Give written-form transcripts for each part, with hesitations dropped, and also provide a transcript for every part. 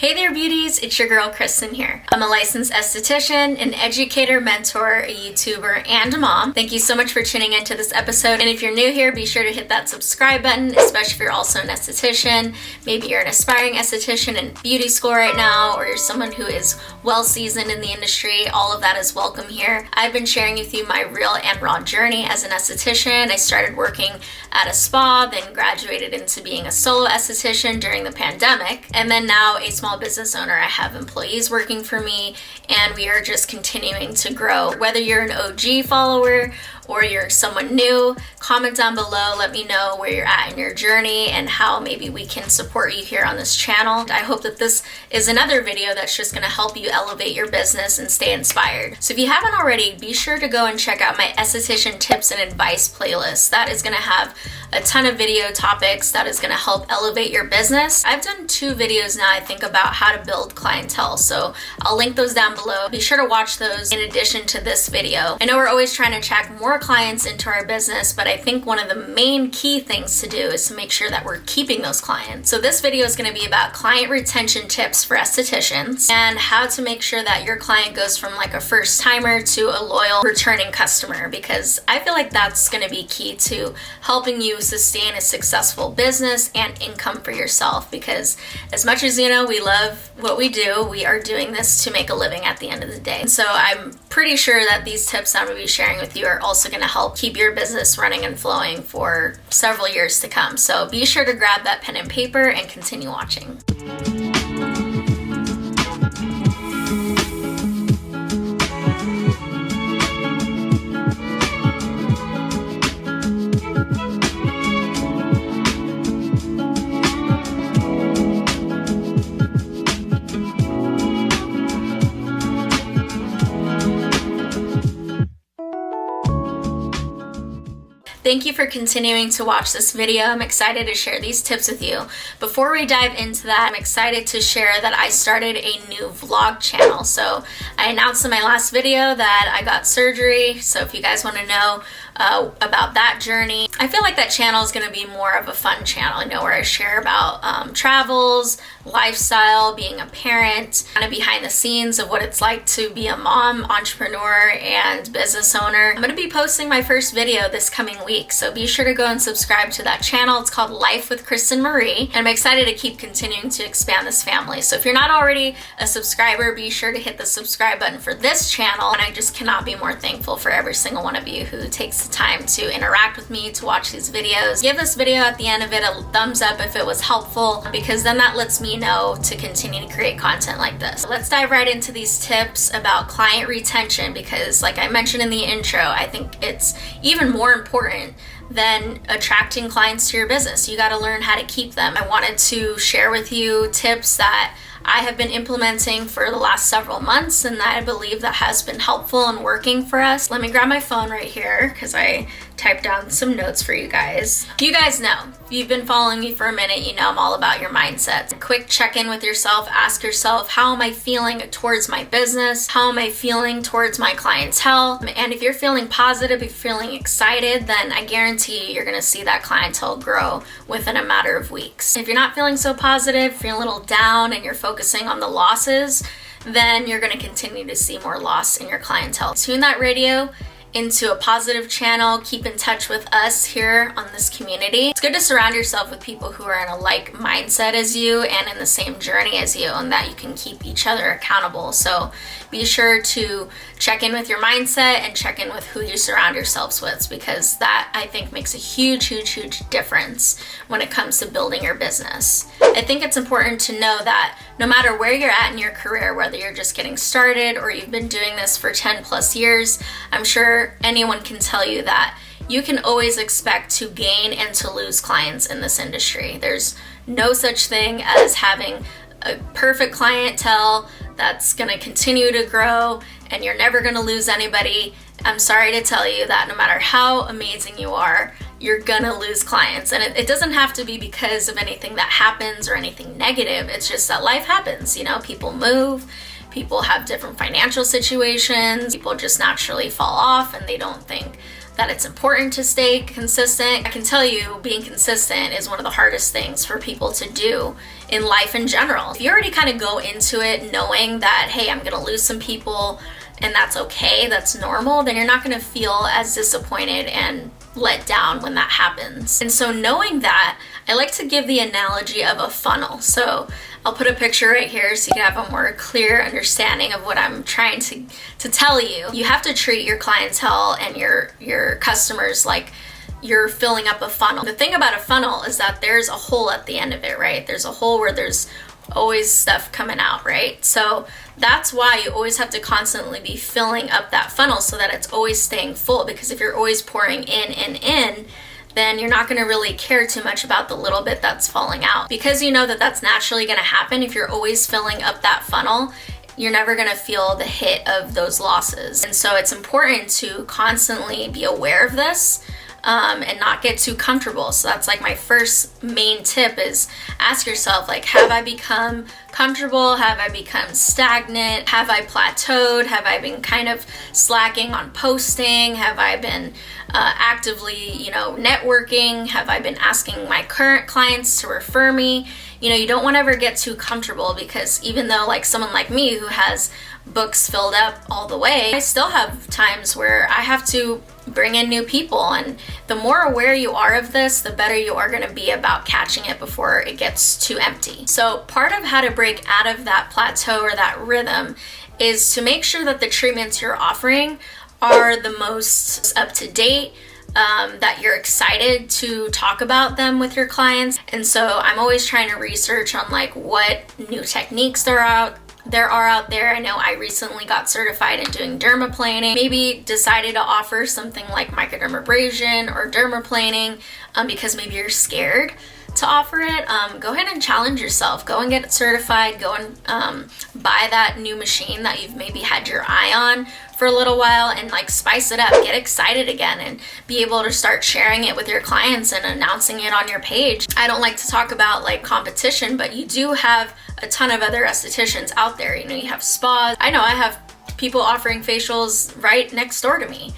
Hey there beauties, it's your girl Kristen here. I'm a licensed esthetician, an educator, mentor, a YouTuber, and a mom. Thank you so much for tuning into this episode. And if you're new here, be sure to hit that subscribe button, especially if you're also an esthetician. Maybe you're an aspiring esthetician in beauty school right now, or you're someone who is well seasoned in the industry. All of that is welcome here. I've been sharing with you my real and raw journey as an esthetician. I started working at a spa, then graduated into being a solo esthetician during the pandemic, and then now a small business owner. I have employees working for me, and we are just continuing to grow. Whether you're an OG follower or you're someone new, comment down below, let me know where you're at in your journey and how maybe we can support you here on this channel. I hope that this is another video that's just gonna help you elevate your business and stay inspired. So if you haven't already, be sure to go and check out my esthetician tips and advice playlist. That is gonna have a ton of video topics that is gonna help elevate your business. I've done 2 videos now, I think, about how to build clientele, so I'll link those down below. Be sure to watch those in addition to this video. I know we're always trying to attract more clients into our business, but I think one of the main key things to do is to make sure that we're keeping those clients. So this video is going to be about client retention tips for estheticians and how to make sure that your client goes from like a first timer to a loyal returning customer, because I feel like that's going to be key to helping you sustain a successful business and income for yourself. Because as much as, you know, we love what we do, we are doing this to make a living at the end of the day. So I'm pretty sure that these tips I'm going to be sharing with you are also going to help keep your business running and flowing for several years to come. So be sure to grab that pen and paper and continue watching. Thank you for continuing to watch this video. I'm excited to share these tips with you. Before we dive into that, I'm excited to share that I started a new vlog channel. So I announced in my last video that I got surgery. So if you guys want to know about that journey, I feel like that channel is going to be more of a fun channel, you know, where I share about travels, lifestyle, being a parent, kind of behind the scenes of what it's like to be a mom, entrepreneur, and business owner. I'm going to be posting my first video this coming week, so be sure to go and subscribe to that channel. It's called Life with Kristen Marie, and I'm excited to keep continuing to expand this family. So if you're not already a subscriber, be sure to hit the subscribe button for this channel, and I just cannot be more thankful for every single one of you who takes the time to interact with me, to watch these videos. Give this video at the end of it a thumbs up if it was helpful, because then that lets me know to continue to create content like this. Let's dive right into these tips about client retention, because like I mentioned in the intro, I think it's even more important than attracting clients to your business. You got to learn how to keep them. I wanted to share with you tips that I have been implementing for the last several months and that I believe that has been helpful and working for us. Let me grab my phone right here because I typed down some notes for you guys. You guys know, if you've been following me for a minute, you know I'm all about your mindset. A quick check-in with yourself. Ask yourself, how am I feeling towards my business? How am I feeling towards my clientele? And if you're feeling positive, if you're feeling excited, then I guarantee you're gonna see that clientele grow within a matter of weeks. If you're not feeling so positive, feeling a little down, and you're focusing on the losses, then you're gonna continue to see more loss in your clientele. Tune that radio into a positive channel. Keep in touch with us here on this community. It's good to surround yourself with people who are in a like mindset as you and in the same journey as you, and that you can keep each other accountable. So be sure to check in with your mindset and check in with who you surround yourselves with, because that, I think, makes a huge difference when it comes to building your business. I think it's important to know that no matter where you're at in your career, whether you're just getting started or you've been doing this for 10 plus years, I'm sure anyone can tell you that you can always expect to gain and to lose clients in this industry. There's no such thing as having a perfect clientele that's going to continue to grow and you're never going to lose anybody. I'm sorry to tell you that no matter how amazing you are, you're gonna lose clients. And it doesn't have to be because of anything that happens or anything negative. It's just that life happens, you know, people move, people have different financial situations, people just naturally fall off and they don't think that it's important to stay consistent. I can tell you being consistent is one of the hardest things for people to do in life in general. If you already kind of go into it knowing that, hey, I'm gonna lose some people and that's okay, that's normal, then you're not gonna feel as disappointed and let down when that happens. And so knowing that, I like to give the analogy of a funnel. So I'll put a picture right here so you can have a more clear understanding of what I'm trying to tell you. You have to treat your clientele and your customers like you're filling up a funnel. The thing about a funnel is that there's a hole at the end of it, right? There's a hole where there's always stuff coming out, right? So that's why you always have to constantly be filling up that funnel so that it's always staying full, because if you're always pouring in, then you're not gonna really care too much about the little bit that's falling out. Because you know that that's naturally gonna happen if you're always filling up that funnel, you're never gonna feel the hit of those losses. And so it's important to constantly be aware of this and not get too comfortable. So that's like my first main tip is ask yourself, like, have I become comfortable? Have I become stagnant? Have I plateaued? Have I been kind of slacking on posting? Have I been actively, networking? Have I been asking my current clients to refer me? You don't want to ever get too comfortable, because even though like someone like me who has books filled up all the way, I still have times where I have to bring in new people. And the more aware you are of this, the better you are going to be about catching it before it gets too empty. So part of how to break out of that plateau or that rhythm is to make sure that the treatments you're offering are the most up to date, that you're excited to talk about them with your clients. And so I'm always trying to research on like what new techniques there are out there. I know I recently got certified in doing dermaplaning. Maybe decided to offer something like microdermabrasion or dermaplaning because maybe you're scared to offer it. Go ahead and challenge yourself. Go and get it certified. Go and buy that new machine that you've maybe had your eye on for a little while and like spice it up. Get excited again and be able to start sharing it with your clients and announcing it on your page. I don't like to talk about like competition, but you do have a ton of other estheticians out there. You have spas. I know I have people offering facials right next door to me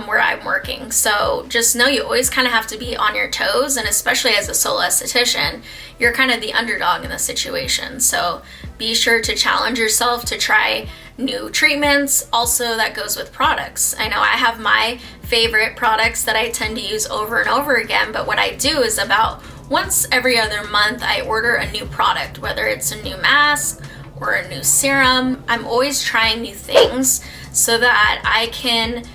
where I'm working. So just know you always kind of have to be on your toes, and especially as a solo esthetician, you're kind of the underdog in the situation. So be sure to challenge yourself to try new treatments. Also, that goes with products. I know I have my favorite products that I tend to use over and over again, but what I do is about once every other month, I order a new product, whether it's a new mask or a new serum. I'm always trying new things so that I can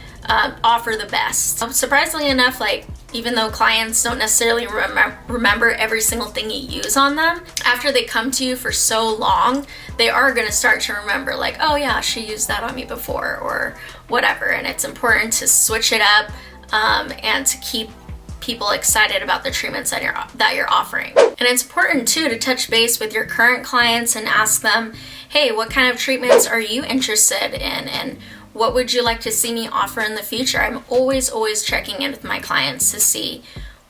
offer the best. Surprisingly enough, like even though clients don't necessarily remember every single thing you use on them, after they come to you for so long, they are going to start to remember like, oh yeah, she used that on me before or whatever. And it's important to switch it up and to keep people excited about the treatments that you're offering. And it's important too to touch base with your current clients and ask them, hey, what kind of treatments are you interested in, and what would you like to see me offer in the future? I'm always checking in with my clients to see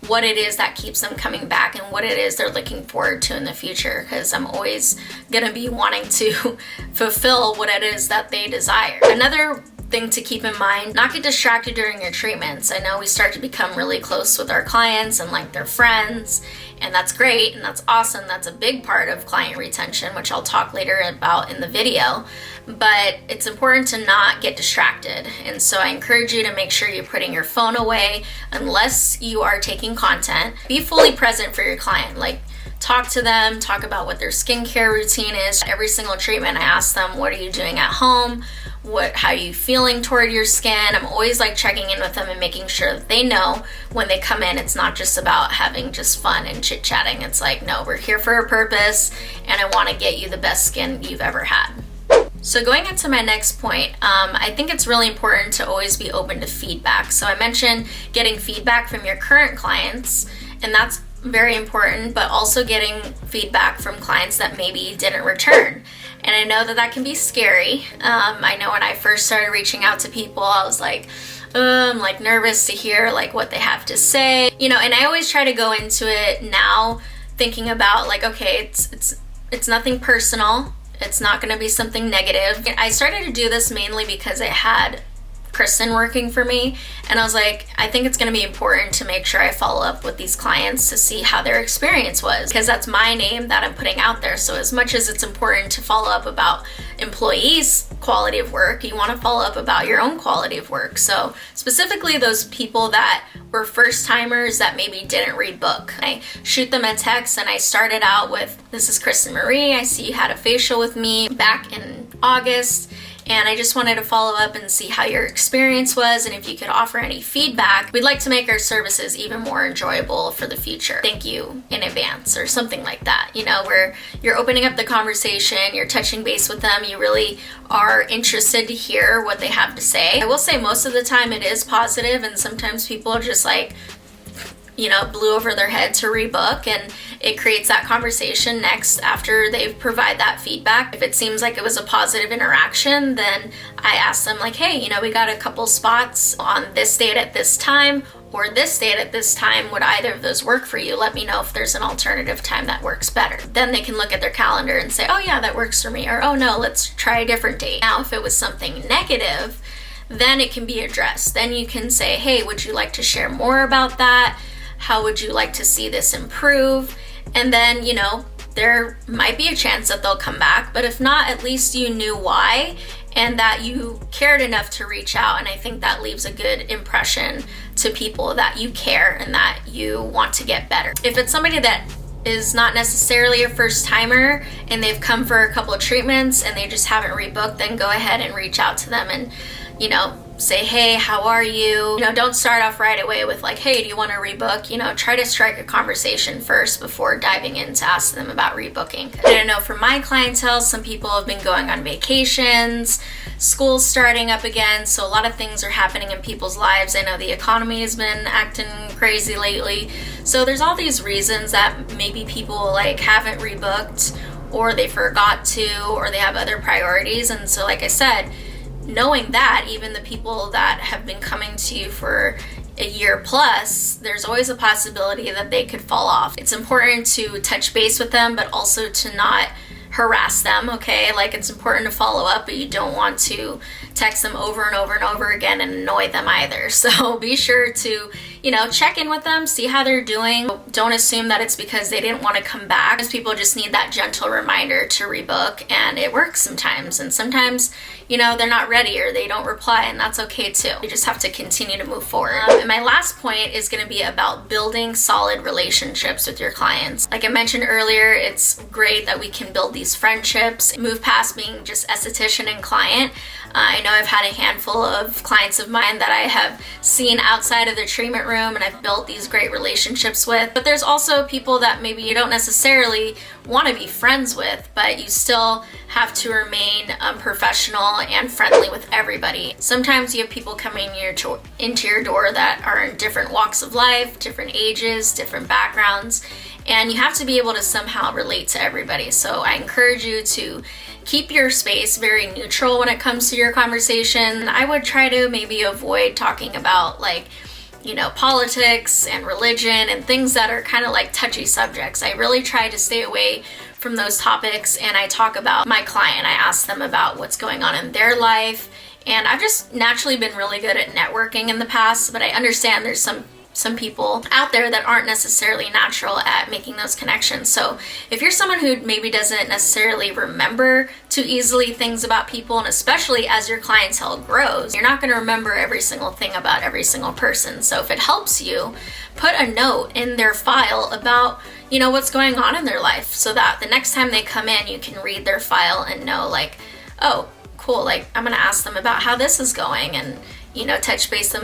what it is that keeps them coming back and what it is they're looking forward to in the future, because I'm always gonna be wanting to fulfill what it is that they desire. Another thing to keep in mind, not get distracted during your treatments. I know we start to become really close with our clients and like their friends, and that's great and that's awesome. That's a big part of client retention, which I'll talk later about in the video. But it's important to not get distracted. And so I encourage you to make sure you're putting your phone away unless you are taking content. Be fully present for your client. Like, talk to them, talk about what their skincare routine is. Every single treatment, I ask them, what are you doing at home? How are you feeling toward your skin? I'm always like checking in with them and making sure that they know when they come in, it's not just about having just fun and chit-chatting. It's like, no, we're here for a purpose, and I want to get you the best skin you've ever had. So going into my next point, I think it's really important to always be open to feedback. So I mentioned getting feedback from your current clients, and that's very important, but also getting feedback from clients that maybe didn't return. And I know that that can be scary. I know when I first started reaching out to people, I was like, I'm like nervous to hear like what they have to say, and I always try to go into it now thinking about like, okay, it's nothing personal. It's not going to be something negative. I started to do this mainly because I had Kristen working for me, and I was like, I think it's going to be important to make sure I follow up with these clients to see how their experience was, because that's my name that I'm putting out there. So as much as it's important to follow up about employees' quality of work, you want to follow up about your own quality of work. So specifically those people that were first timers that maybe didn't read book, I shoot them a text and I started out with, "This is Kristen Marie. I see you had a facial with me back in August, and I just wanted to follow up and see how your experience was, and if you could offer any feedback. We'd like to make our services even more enjoyable for the future. Thank you in advance," or something like that, you know, where you're opening up the conversation, you're touching base with them, you really are interested to hear what they have to say. I will say most of the time it is positive, and sometimes people just like, you know, blew over their head to rebook, and it creates that conversation next after they provide that feedback. If it seems like it was a positive interaction, then I ask them like, "Hey, you know, we got a couple spots on this date at this time, or this date at this time. Would either of those work for you? Let me know if there's an alternative time that works better." Then they can look at their calendar and say, "Oh yeah, that works for me," or "Oh no, let's try a different date." Now, if it was something negative, then it can be addressed. Then you can say, "Hey, would you like to share more about that? How would you like to see this improve?" And then, you know, there might be a chance that they'll come back, but if not, at least you knew why and that you cared enough to reach out. And I think that leaves a good impression to people that you care and that you want to get better. If it's somebody that is not necessarily a first timer and they've come for a couple of treatments and they just haven't rebooked, then go ahead and reach out to them and, you know, say, "Hey, how are you?" You know, don't start off right away with like, "Hey, do you want to rebook?" You know, try to strike a conversation first before diving in to ask them about rebooking. I know for my clientele, some people have been going on vacations, school's starting up again, so a lot of things are happening in people's lives. I know the economy has been acting crazy lately. So there's all these reasons that maybe people like haven't rebooked, or they forgot to, or they have other priorities. And so like I said, knowing that even the people that have been coming to you for a year plus, there's always a possibility that they could fall off. It's important to touch base with them, but also to not harass them, okay? Like, it's important to follow up, but you don't want to text them over and over and over again and annoy them either. So be sure to, you know, check in with them, see how they're doing. Don't assume that it's because they didn't want to come back, because people just need that gentle reminder to rebook, and it works sometimes. And sometimes, you know, they're not ready or they don't reply, and that's okay too. You just have to continue to move forward. And my last point is going to be about building solid relationships with your clients. Like I mentioned earlier, it's great that we can build these friendships, move past being just esthetician and client. I know I've had a handful of clients of mine that I have seen outside of the treatment room and I've built these great relationships with. But there's also people that maybe you don't necessarily want to be friends with, but you still have to remain professional and friendly with everybody. Sometimes you have people coming into your door that are in different walks of life, different ages, different backgrounds, and you have to be able to somehow relate to everybody. So I encourage you to keep your space very neutral when it comes to your conversation. I would try to maybe avoid talking about, like, you know, politics and religion and things that are kind of like touchy subjects. I really try to stay away from those topics, and I talk about my client. I ask them about what's going on in their life, and I've just naturally been really good at networking in the past, but I understand there's some people out there that aren't necessarily natural at making those connections. So if you're someone who maybe doesn't necessarily remember too easily things about people, and especially as your clientele grows, you're not going to remember every single thing about every single person. So if it helps you, put a note in their file about, you know, what's going on in their life, so that the next time they come in, you can read their file and know, like, oh, cool, like, I'm going to ask them about how this is going, and, you know, touch base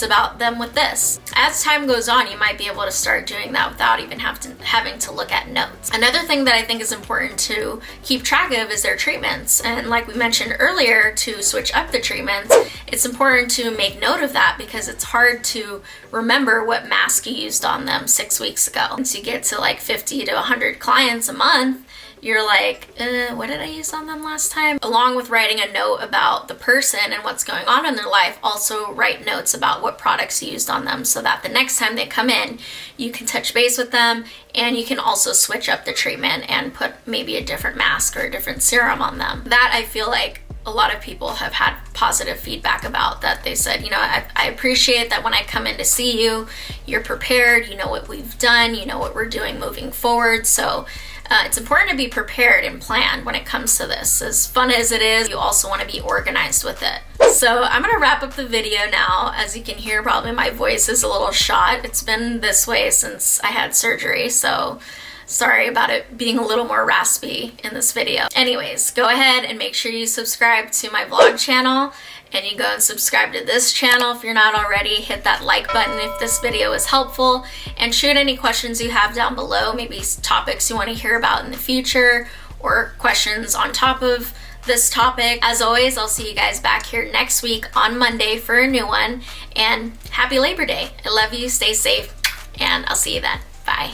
about them with this. As time goes on, you might be able to start doing that without even having to look at notes. Another thing that I think is important to keep track of is their treatments. And like we mentioned earlier, to switch up the treatments, it's important to make note of that, because it's hard to remember what mask you used on them 6 weeks ago. Once you get to like 50 to 100 clients a month, you're like, what did I use on them last time? Along with writing a note about the person and what's going on in their life, also write notes about what products you used on them, so that the next time they come in, you can touch base with them, and you can also switch up the treatment and put maybe a different mask or a different serum on them. That, I feel like, a lot of people have had positive feedback about that. They said, you know, I appreciate that when I come in to see you, you're prepared, you know what we've done, you know what we're doing moving forward. So it's important to be prepared and planned when it comes to this. As fun as it is, you also want to be organized with it. So I'm gonna wrap up the video now. As you can hear, probably my voice is a little shot. It's been this way since I had surgery, so sorry about it being a little more raspy in this video. Anyways, go ahead and make sure you subscribe to my vlog channel, and you go and subscribe to this channel if you're not already. Hit that like button if this video is helpful, and shoot any questions you have down below, maybe topics you want to hear about in the future, or questions on top of this topic. As always, I'll see you guys back here next week on Monday for a new one, and happy Labor Day. I love you, stay safe, and I'll see you then. Bye.